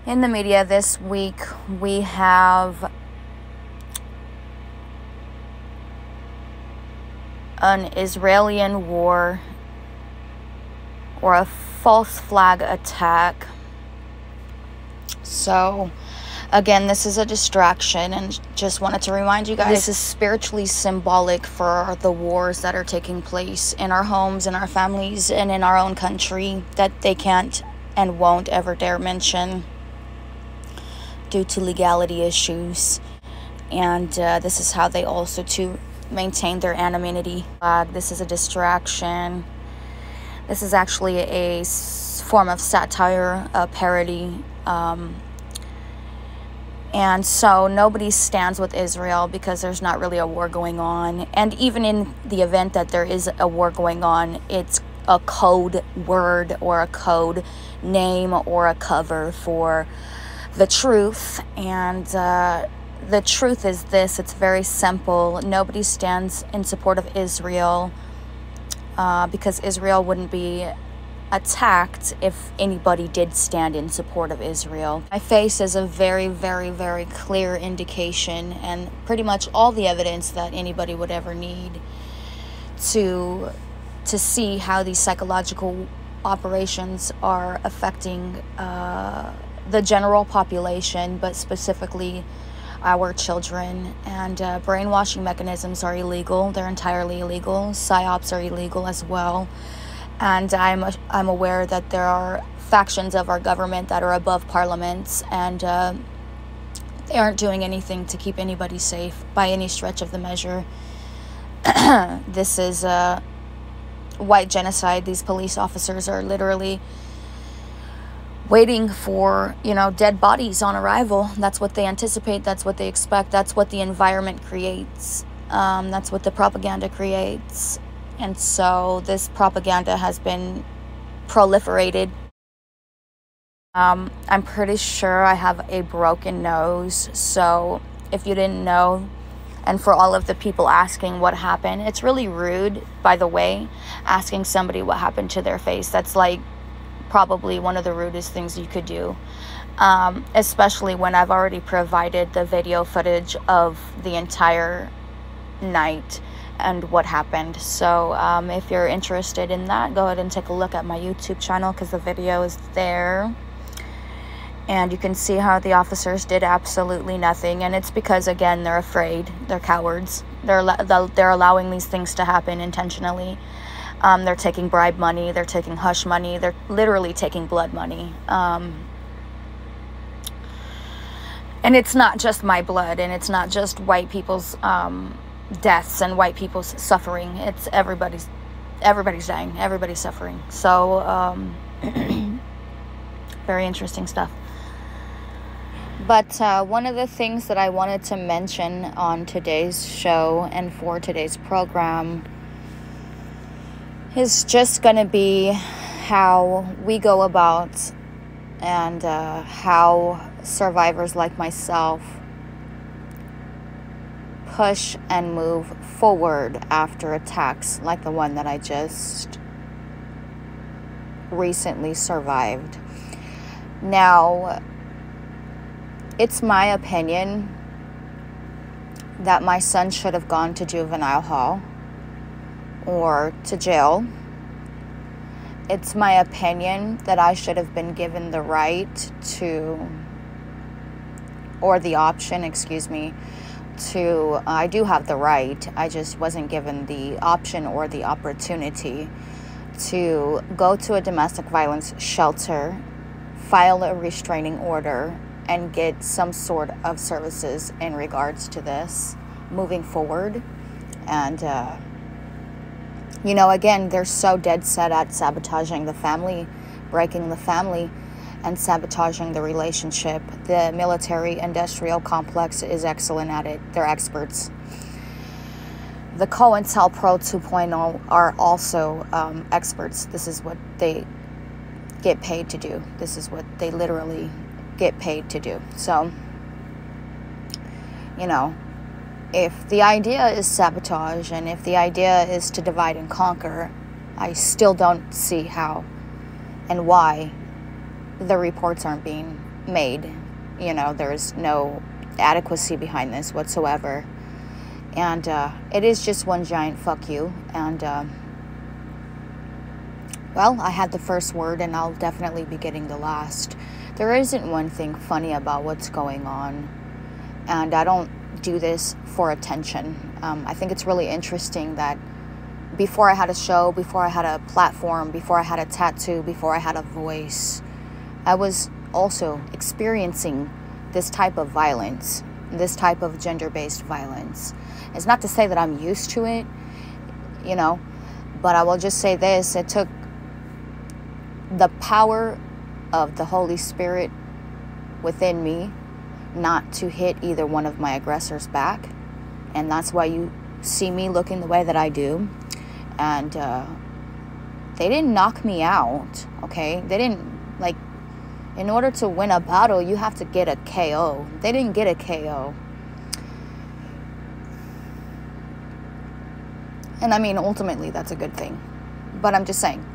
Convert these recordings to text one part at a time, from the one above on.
In the media this week, we have an Israeli war or a false flag attack. So, again, this is a distraction, and just wanted to remind you guys, this is spiritually symbolic for the wars that are taking place in our homes, in our families, and in our own country that they can't and won't ever dare mention due to legality issues. And this is how they also to maintain their anonymity. This is a distraction. This is actually a form of satire, a parody. And so nobody stands with Israel because there's not really a war going on. And even in the event that there is a war going on, it's a code word or a code name or a cover for the truth. And the truth is this: it's very simple. Nobody stands in support of Israel because Israel wouldn't be attacked if anybody did stand in support of Israel. My face is a very, very, very clear indication, and pretty much all the evidence that anybody would ever need to see how these psychological operations are affecting the general population, but specifically our children. And brainwashing mechanisms are illegal. They're entirely illegal. Psyops are illegal as well. And I'm aware that there are factions of our government that are above parliaments, and they aren't doing anything to keep anybody safe by any stretch of the measure. This is white genocide. These police officers are literally waiting for, dead bodies on arrival. That's what they anticipate. That's what they expect. That's what the environment creates. That's what the propaganda creates. And so this propaganda has been proliferated. I'm pretty sure I have a broken nose. So if you didn't know, and for all of the people asking what happened, it's really rude, by the way, asking somebody what happened to their face. That's like probably one of the rudest things you could do, especially when I've already provided the video footage of the entire night and what happened. So if you're interested in that, go ahead and take a look at my YouTube channel, because the video is there. And you can see how the officers did absolutely nothing. And it's because, again, they're afraid. They're cowards. They're allowing these things to happen intentionally. They're taking bribe money. They're taking hush money. They're literally taking blood money. And it's not just my blood, and it's not just white people's deaths and white people's suffering. It's everybody's dying, everybody's suffering. So very interesting stuff. But one of the things that I wanted to mention on today's show and for today's program is just going to be how we go about and how survivors like myself push and move forward after attacks like the one that I just recently survived. Now, it's my opinion that my son should have gone to juvenile hall or to jail. It's my opinion that I should have been given the right to, or the option, to, I do have the right, I just wasn't given the option or the opportunity to go to a domestic violence shelter, file a restraining order, and get some sort of services in regards to this moving forward. And again, they're so dead set at sabotaging the family, breaking the family, and sabotaging the relationship. The military-industrial complex is excellent at it. They're experts. The COINTELPRO 2.0 are also experts. This is what they get paid to do. This is what they literally get paid to do. So, if the idea is sabotage, and if the idea is to divide and conquer, I still don't see how and why the reports aren't being made. You know, there's no adequacy behind this whatsoever. And it is just one giant fuck you. And, well, I had the first word, and I'll definitely be getting the last. There isn't one thing funny about what's going on. And I don't do this for attention. I think it's really interesting that before I had a show, before I had a platform, before I had a tattoo, before I had a voice, I was also experiencing this type of violence, this type of gender-based violence. It's not to say that I'm used to it, you know, but I will just say this: it took the power of the Holy Spirit within me not to hit either one of my aggressors back. And that's why you see me looking the way that I do. And they didn't knock me out, okay? They didn't, like, in order to win a battle, you have to get a KO. They didn't get a KO. And I mean, ultimately, that's a good thing. But I'm just saying,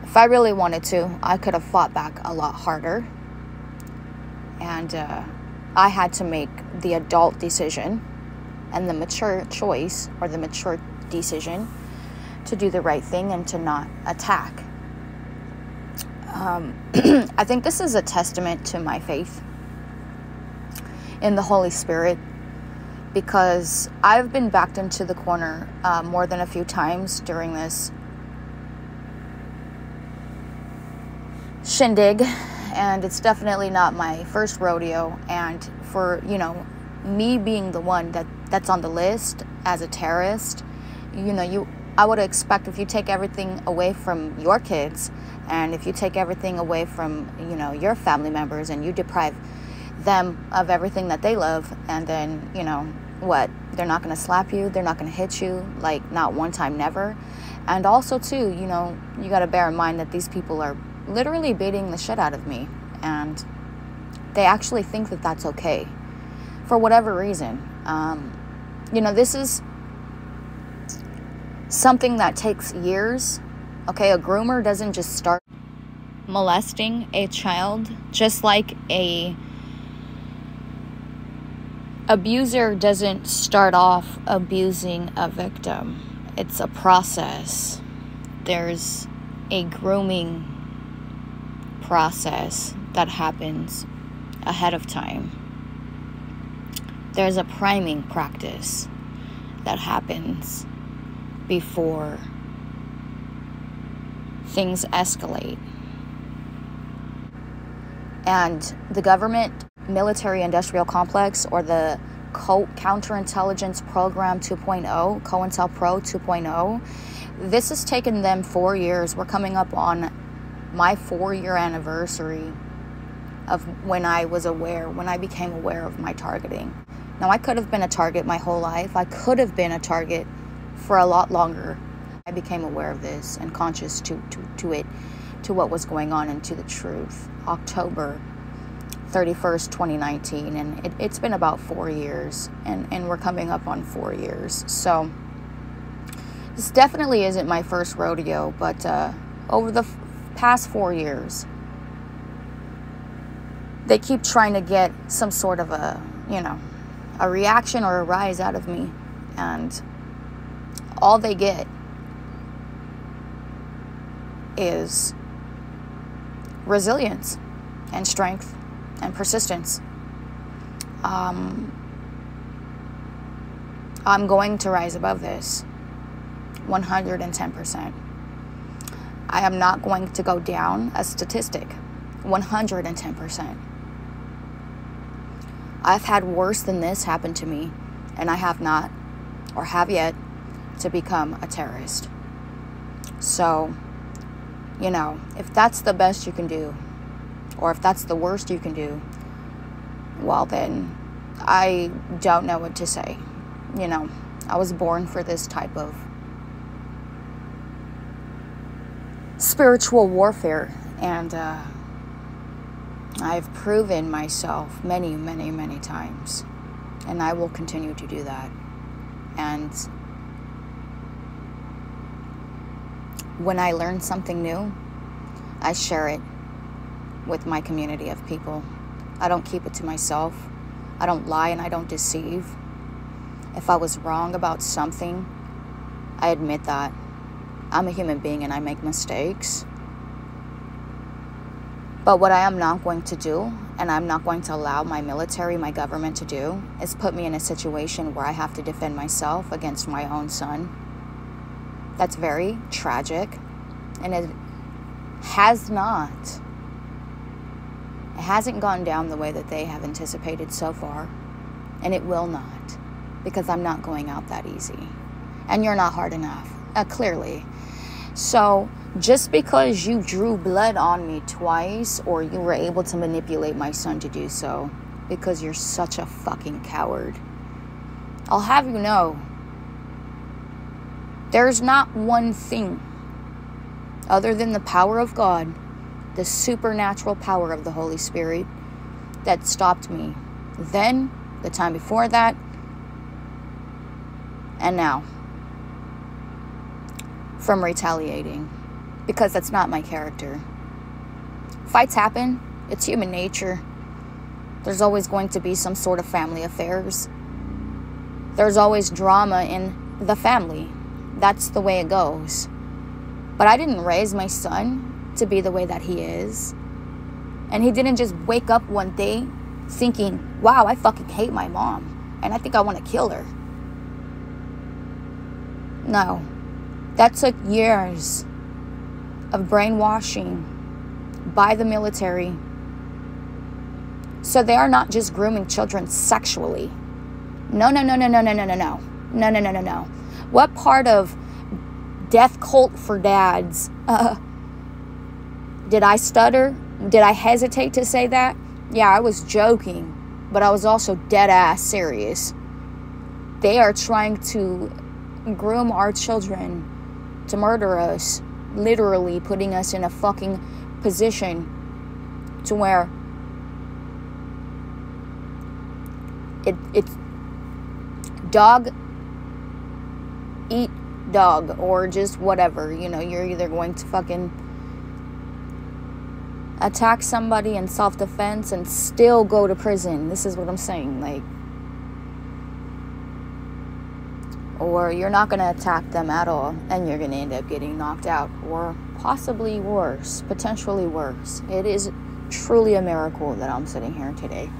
if I really wanted to, I could have fought back a lot harder. And I had to make the adult decision and the mature choice, or the mature decision, to do the right thing and to not attack. I think this is a testament to my faith in the Holy Spirit, because I've been backed into the corner more than a few times during this shindig, and it's definitely not my first rodeo. And for, you know, me being the one that's on the list as a terrorist, you know, I would expect, if you take everything away from your kids, and if you take everything away from, you know, your family members, and you deprive them of everything that they love, and then, you know, what? They're not going to slap you. They're not going to hit you, like, not one time, never. And also, too, you know, you got to bear in mind that these people are literally beating the shit out of me, and they actually think that that's okay for whatever reason. You know, this is something that takes years. Okay, a groomer doesn't just start molesting a child, just like a abuser doesn't start off abusing a victim. It's a process. There's a grooming process that happens ahead of time. There's a priming practice that happens before things escalate. And the government military-industrial complex, or the counterintelligence program 2.0, COINTELPRO 2.0, this has taken them 4 years. We're coming up on my 4-year anniversary of when I became aware of my targeting. Now, I could have been a target my whole life. I could have been a target for a lot longer. I became aware of this and conscious to what was going on, and to the truth, October 31st, 2019, and it's been about 4 years, and we're coming up on 4 years. So this definitely isn't my first rodeo, but over the past 4 years, they keep trying to get some sort of a, you know, a reaction or a rise out of me, and all they get is resilience and strength and persistence. I'm going to rise above this 110%. I am not going to go down a statistic 110%. I've had worse than this happen to me, and I have not, or have yet, to become a terrorist. So, you know, if that's the best you can do, or if that's the worst you can do, well then, I don't know what to say. You know, I was born for this type of spiritual warfare, and I've proven myself many, many, many times, and I will continue to do that. And when I learn something new, I share it with my community of people. I don't keep it to myself. I don't lie and I don't deceive. If I was wrong about something, I admit that. I'm a human being and I make mistakes. But what I am not going to do, and I'm not going to allow my military, my government to do, is put me in a situation where I have to defend myself against my own son. That's very tragic. And it hasn't gone down the way that they have anticipated so far. And it will not. Because I'm not going out that easy. And you're not hard enough. Clearly. So, just because you drew blood on me twice, or you were able to manipulate my son to do so, because you're such a fucking coward, I'll have you know, there's not one thing other than the power of God, the supernatural power of the Holy Spirit, that stopped me then, the time before that, and now, from retaliating. Because that's not my character. Fights happen. It's human nature. There's always going to be some sort of family affairs. There's always drama in the family. That's the way it goes. But I didn't raise my son to be the way that he is. And he didn't just wake up one day thinking, wow, I fucking hate my mom, and I think I want to kill her. No. That took years of brainwashing by the military. So they are not just grooming children sexually. No. What part of death cult for dads? Did I stutter? Did I hesitate to say that? Yeah, I was joking, but I was also dead ass serious. They are trying to groom our children to murder us. Literally putting us in a fucking position to where it's dog eat dog, or just whatever. You know, you're either going to fucking attack somebody in self-defense and still go to prison. This is what I'm saying. Like, or you're not going to attack them at all, and you're going to end up getting knocked out, or possibly worse, potentially worse. It is truly a miracle that I'm sitting here today.